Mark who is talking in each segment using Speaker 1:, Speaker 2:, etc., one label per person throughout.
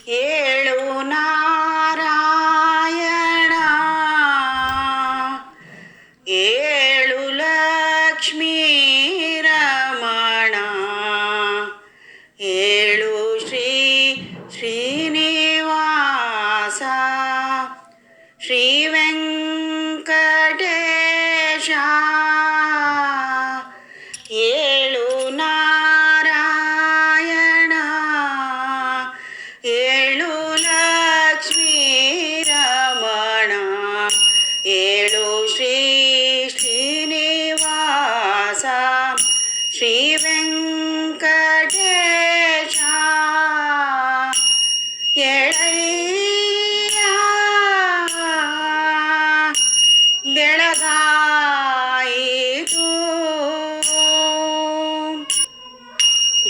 Speaker 1: ಏಳು ನಾರಾಯಣ, ಏಳು ಲಕ್ಷ್ಮೀ ರಮಣ, ಏಳು ಶ್ರೀ ಶ್ರೀನಿವಾಸ, ಶ್ರೀ ವೆಂಕಟೇಶ. ಏಳು ನಾರಾಯಣ, ಏಳು ಲಕ್ಷ್ಮೀ ರಮಣ, ಏಳು ಶ್ರೀ ಶ್ರೀನಿವಾಸ, ಶ್ರೀ ವೆಂಕಟೇಶ. ಎಳೆಯ ಬೆಳಗಾಯಿತು,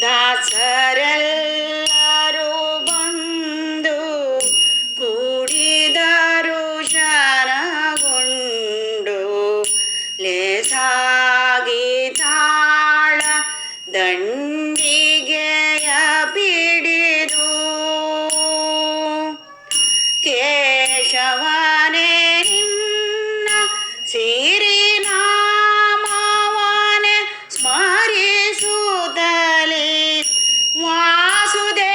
Speaker 1: ದಾಸರೆಲ್ಲರೂ ಬಂದು ಕೂಡಿದರು ಶರಣಗೊಂಡು, ಲೇಸಾಗಿ ತಾಳ ದಂಡಿಗೆಯ ಪಿಡಿದು, ಕೇಶವನೇ ನಿನ್ನ ಸಿರಿ ನಾಮವನೆ ಸ್ಮರಿಸುತ್ತಲೇ, ವಾಸುದೇವನೇ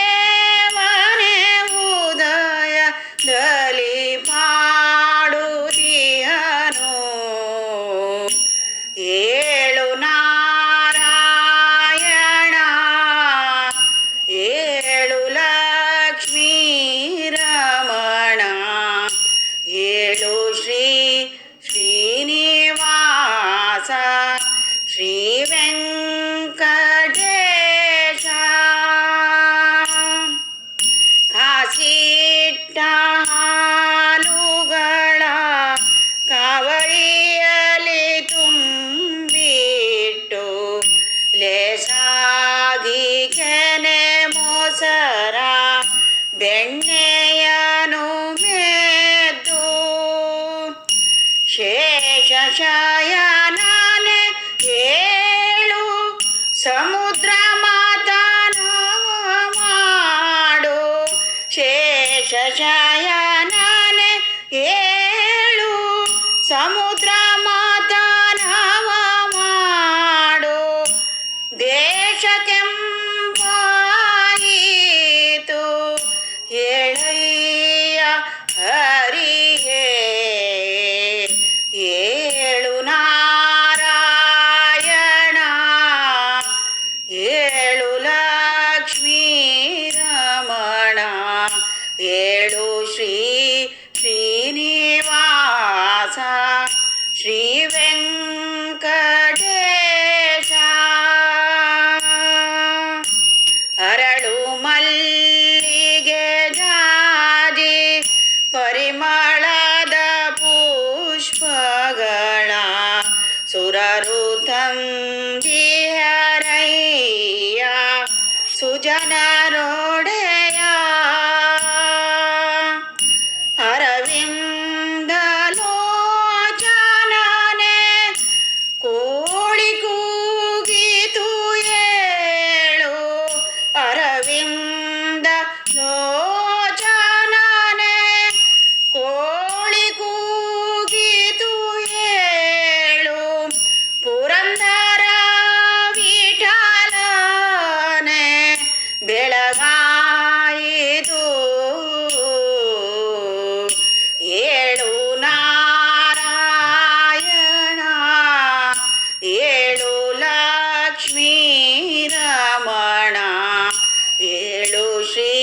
Speaker 1: ಉದಯದಲ್ಲಿ ಪಾಡುತ್ತಿಹನು. ಏಳು ನಾರಾಯಣ, ಏಳು ಲಕ್ಷ್ಮೀ ರಮಣ, ಏಳು ಶ್ರೀ ಶ್ರೀನಿವಾಸ, ಶ್ರೀ ವೆಂಕಟೇಶ. ಕಾಸಿಟ್ಟ ಹಾಲುಗಳ ಕಾವಳಿಯಲ್ಲಿ ತುಂಬಿಟ್ಟು, ಲೇಸಾಗಿ ಕೆನೆ ಮೊಸರ ಬೆಣ್ಣೆಯನು ಮೆದ್ದು, ಶೇಷಶಯನನೆ ಏಳು ಸಮುದ್ರ ಮಾತನವ ಮಾಡು, ಶೇಷಶಯನನೆ ಏಳು ಸಮುದ್ರ ಮಾತನವ ಮಾಡು, ದೇಶಕ್ಕೆಂಪಾಯಿತು ಎಳೆಯ ಹರಿಯೇ. ಏಳು ನಾರಾಯಣ, ಏಳು ಲಕ್ಷ್ಮೀ ರಮಣ, ಏಳು ಶ್ರೀ ಶ್ರೀನಿವಾಸ, ಶ್ರೀ ವೆಂಕಟೇಶ. ಅರಳು ಮಲ್ಲಿಗೆ ಜಾಜಿ ಪರಿಮಳದ ಪುಷ್ಪಗಳ ಸುರರು ತಂದಿಹರಯ್ಯ ಸುಜನರೊಡೆಯ. ಅರವಿಂದ ಲೋಚನನೆ ಕೋಳಿ ಕೂಗಿತು ಏಳು, ಅರವಿಂದ ಲೋಚನನೆ ಕೋಳಿ ಕೂಗಿತು ಏಳು, ಪುರಂದರ ವಿಠಲನೆ ಬೆಳಗಾಯಿತು. ಏಳು ನಾರಾಯಣ, ಏಳು ಲಕ್ಷ್ಮೀ ರಮಣ, ಏಳು ಶ್ರೀ